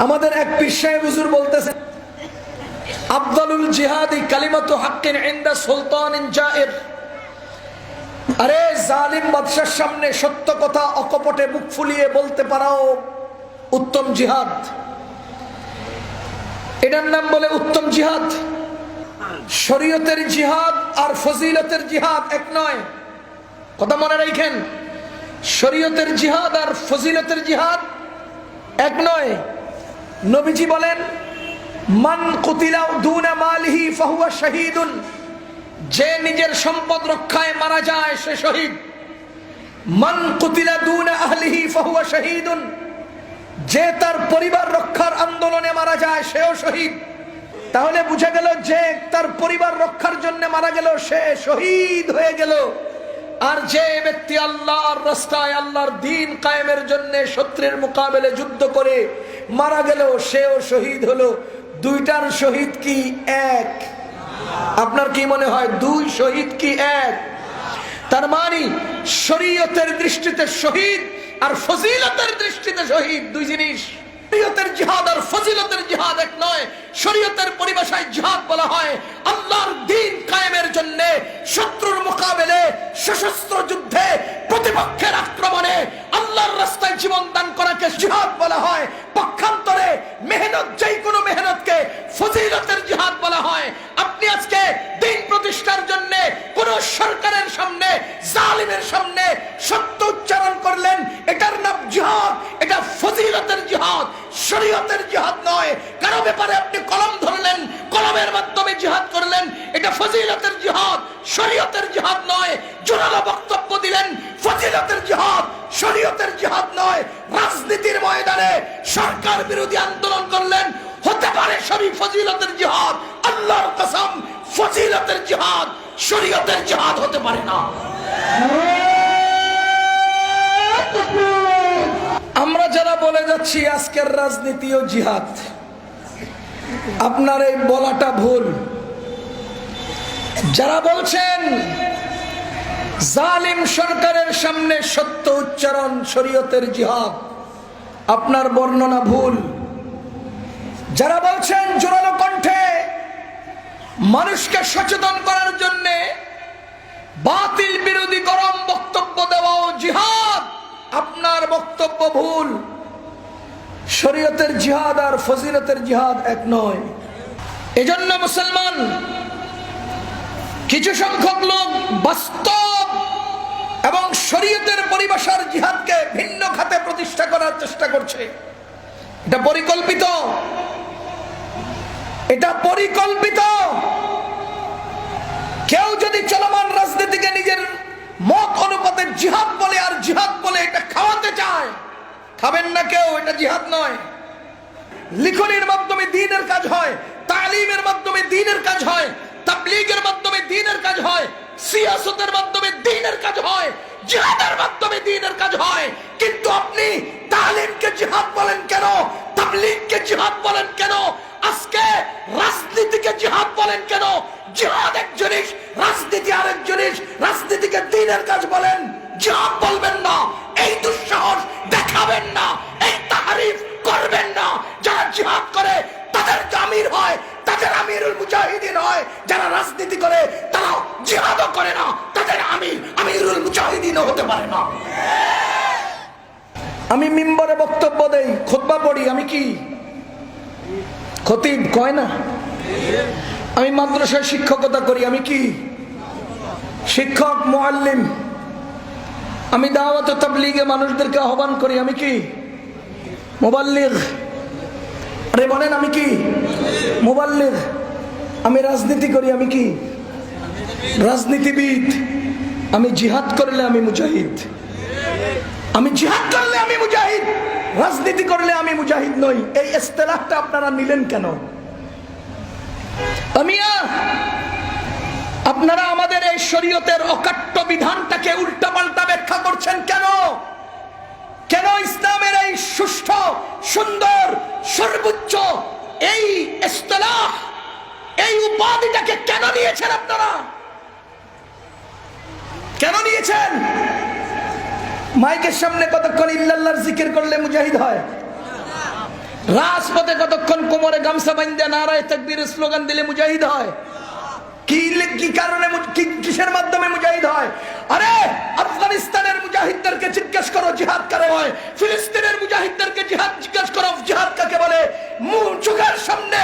আমাদের এক পীর সাহেব হুজুর বলতেছেন, আফদালুল জিহাদি কালিমাতু হাক্কিন ইনদা সুলতানিন জাইর। আরে জালিম বাদশার সামনে সত্য কথা অকপটে মুখ ফুলিয়ে বলতে পারাও উত্তম জিহাদ। এটার নাম বলে উত্তম জিহাদ। শরীয়তের জিহাদ আর ফজিলতের জিহাদ এক নয়, কথা মনে রাখেন। শরীয়তের জিহাদ আর ফজিলতের জিহাদ এক নয়। নবীজি বলেন, মান কুতিলা দুনা মালিহি ফাহুয়া শাহীদুন, যে নিজের সম্পদ রক্ষায় মারা যায় সে শহীদ। মান কুতিলা দুনা আহলিহি ফাহুয়া শাহীদুন, যে তার পরিবার রক্ষার আন্দোলনে মারা যায় সেও শহীদ। তাহলে বুঝা গেল যে তার পরিবার রক্ষার জন্য মারা গেল সে শহীদ হয়ে গেল, আর যে ব্যক্তি আল্লাহর রাস্তায় আল্লাহর দ্বীন কায়েমের জন্য শত্রুর মোকাবেলে যুদ্ধ করে মারা গেল সেও শহীদ হলো। দুইটার শহীদ কি এক? আপনার কি মনে হয় দুই শহীদ কি এক? তার মানে শরীয়তের দৃষ্টিতে শহীদ আর ফজিলতের দৃষ্টিতে শহীদ দুই জিনিস। শরীয়তের জিহাদ আর ফজিলতের জিহাদ এক নয়। শরীয়তের পরিভাষায় জিহাদ বলা হয় আল্লাহর দ্বীন কায়েমের জন্য শত্রুর মোকাবেলে সশস্ত্র যুদ্ধে প্রতিপক্ষের আক্রমণে আল্লাহর রাস্তায় জীবন দান করাকে জিহাদ বলা হয়। পক্ষান্তরে মেহনত, যেই কোনো মেহনতকে ফজিলতের জিহাদ বলা হয়। আপনি আজকে দ্বীন প্রতিষ্ঠার জন্য কোন সরকারের সামনে, জালিমের সামনে সত্য উচ্চারণ করলেন, এটার নাম জিহাদ, এটা ফজিলতের জিহাদ, শরীয়তের জিহাদ নয়। কারো ব্যাপারে আপনি কলম ধরলেন, কলমের মাধ্যমে জিহাদ করলেন, এটা ফজিলতের জিহাদ, শরীয়তের জিহাদ নয়। জোরালো বক্তব্য দিলেন, ফজিলতের জিহাদ, শরীয়তের জিহাদ নয়। রাজনীতির ময়দানে সরকার বিরোধী আন্দোলন করলেন, হতে পারে সবই ফজিলতের জিহাদ। আল্লাহর কসম, ফজিলতের জিহাদ শরীয়তের জিহাদ হতে পারে না। আমরা যারা বলে যাচ্ছি আজকের রাজনীতি ও জিহাদ, আপনার এই বলাটা ভুল। যারা বলছেন জালিম সরকারের সামনে সত্য উচ্চারণ শরীয়তের জিহাদ, আপনার বর্ণনা ভুল। যারা বলছেন জোরালো কণ্ঠে মানুষকে সচেতন করার জন্য বাতিল বিরোধী গরম বক্তব্য দেওয়াও জিহাদ, আপনার বক্তব্য ভুল। শরীয়তের জিহাদ আর ফজিলতের জিহাদ এক নয়। এজন্য মুসলমান কিছু সংখ্যক লোক বাস্তব এবং শরীয়তের পরিভাষার জিহাদকে ভিন্ন খাতে প্রতিষ্ঠা করার চেষ্টা করছে। এটা পরিকল্পিত, এটা পরিকল্পিত। কেউ যদি চলমান রাজনীতিকে নিজের মত অনুপাতে জিহাদ বলে আর জিহাদ বলে এটা খাওয়াতে চায়, খাবেন না কেউ, এটা জিহাদ নয়। লিখনের মাধ্যমে দ্বীনের কাজ হয়, তালিমের মাধ্যমে দ্বীনের কাজ হয়, তাবলীগের মাধ্যমে দ্বীনের কাজ হয়, সিয়াসতের মাধ্যমে দ্বীনের কাজ হয়, জিহাদের মাধ্যমে দ্বীনের কাজ হয়। কিন্তু আপনি তালিমকে জিহাদ বলেন কেন? তাবলীগকে জিহাদ বলেন কেন? আজকে রাজনীতিকে জিহাদ বলেন কেন? জিহাদ এক জিনিস, রাজনীতি আরেক জিনিস। রাজনীতিকে দ্বীনের কাজ বলেন, জিহাদ বলবেন না। এই দুঃসাহস দেখাবেন না, এই তাহারিফ করবেন না। যারা জিহাদ করে তাদের আমির হয়, তাদের আমিরুল মুজাহিদিন হয়। যারা রাজনীতি করে তারা জিহাদও করে না, তাদের আমিরুল মুজাহিদিনও হতে পারে না। আমি মিম্বরে বক্তব্য দেই, খুতবা পড়ি, আমি কি খতিব কয় না? আমি মাদ্রাসায় শিক্ষকতা করি, আমি কি শিক্ষক, মুআল্লিম। আমি দাওয়াত ও তাবলীগে মানুষদেরকে আহ্বান করি, আমি কি মুবাল্লিগ। আরে বলেন, আমি কি মুবাল্লিগ। আমি রাজনীতি করি, আমি কি রাজনীতিবিদ। আমি জিহাদ করলে আমি মুজাহিদ। আমি জিহাদ করলে আমি মুজাহিদ, রাজনীতি করলে আমি মুজাহিদ নই। এই ইস্তেলাহটা আপনারা নিলেন কেন? আপনারা আমাদের এই শরীয়তের অকাট্য বিধানটাকে উল্টাপাল্টা ব্যাখ্যা করছেন কেন? কেন ইসলামের এই সুষ্ঠু, সুন্দর, সর্বোচ্চ এই ইস্তেলাহ, এই উপাধিটাকে কেন নিয়েছেন আপনারা? কেন নিয়েছেন? মাইকের সামনে কতক্ষণ ইল্লাল্লাহর জিকির করলে মুজাহিদ হয়? রাজপথে কতক্ষণ কোমরে গামছা বান্ধা নারায়ে তাকবীরের স্লোগান দিলে মুজাহিদ হয়? কি কারণে, কিসের মাধ্যমে মুজাহিদ হয়? আরে আফগানিস্তানের মুজাহিদদেরকে জিজ্ঞেস করো জিহাদ কারে হয়, ফিলিস্তিনের মুজাহিদদেরকে জিজ্ঞেস করো জিহাদ কাকে বলে। চোখের সামনে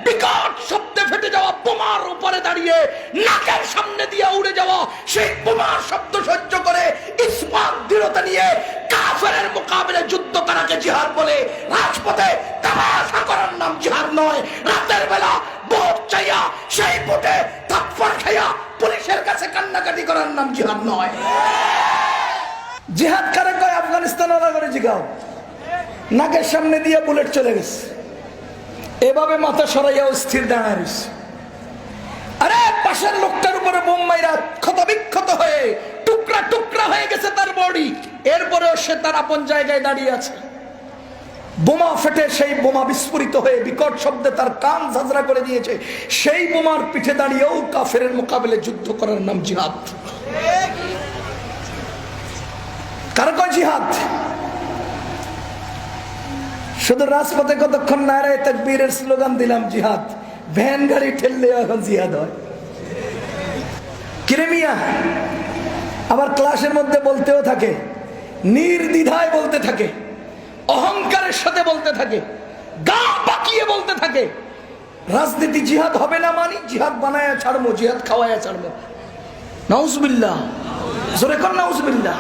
বিকট শব্দে ফেটে যাওয়া বোমার উপরে দাঁড়িয়ে নাকের সামনে দিয়ে উড়ে যাওয়া সেই বোমার শব্দ সহ্য করে ইসমাত দৃঢ়তা নিয়ে কাফেরের মোকাবেলায় যুদ্ধ করাকে জিহাদ বলে। রাজপথে তামাশা করার নাম জিহাদ নয়। রাতের বেলা ভোট চাইয়া সেই ভোটে থাপ্পড় খাইয়া পুলিশের কাছে কান্নাকাটি করার নাম জিহাদ নয়। জিহাদ কারে কয়? আফগানিস্তান ওরা করে জিগাও। নাকের সামনে দিয়ে বুলেট চলে গেছে, এভাবে মাথা সরাইয়া স্থির দাঁড়ায় রয়েছে। আরে পাশের লোকটার উপরে বোম মাইরা ক্ষতবিক্ষত হয়ে টুকরা টুকরা হয়ে গেছে তার বডি, এরপরেও সে তার আপন জায়গায় দাঁড়িয়ে আছে। বোমা ফেটে সেই বোমা বিস্ফোরিত হয়ে বিকট শব্দে তার কান ঝাঁঝরা করে দিয়েছে। সেই বোমার পিঠে দাঁড়িয়েও কাফেরের মোকাবেলায় যুদ্ধ করার নাম জিহাদ। কার কয় জিহাদ? শুধু রাজপথে কতক্ষণ নারায়ে তাকবীরের স্লোগান দিলাম জিহাদ, ভ্যান গাড়ি ঠেললে এখন জিহাদ হয়? কিরে মিয়া, আবার ক্লাসের মধ্যে বলতেও থাকে, নির্দ্বিধায় বলতে থাকে, অহংকারের সাথে বলতে থাকে, গা বাকিয়ে বলতে থাকে, রাজনীতি জিহাদ হবে না মানি, জিহাদ বানায়া ছাড়বো, জিহাদ খাওয়ায়া ছাড়বো। নাউজুবিল্লাহ, জোরে কর নাউজুবিল্লাহ।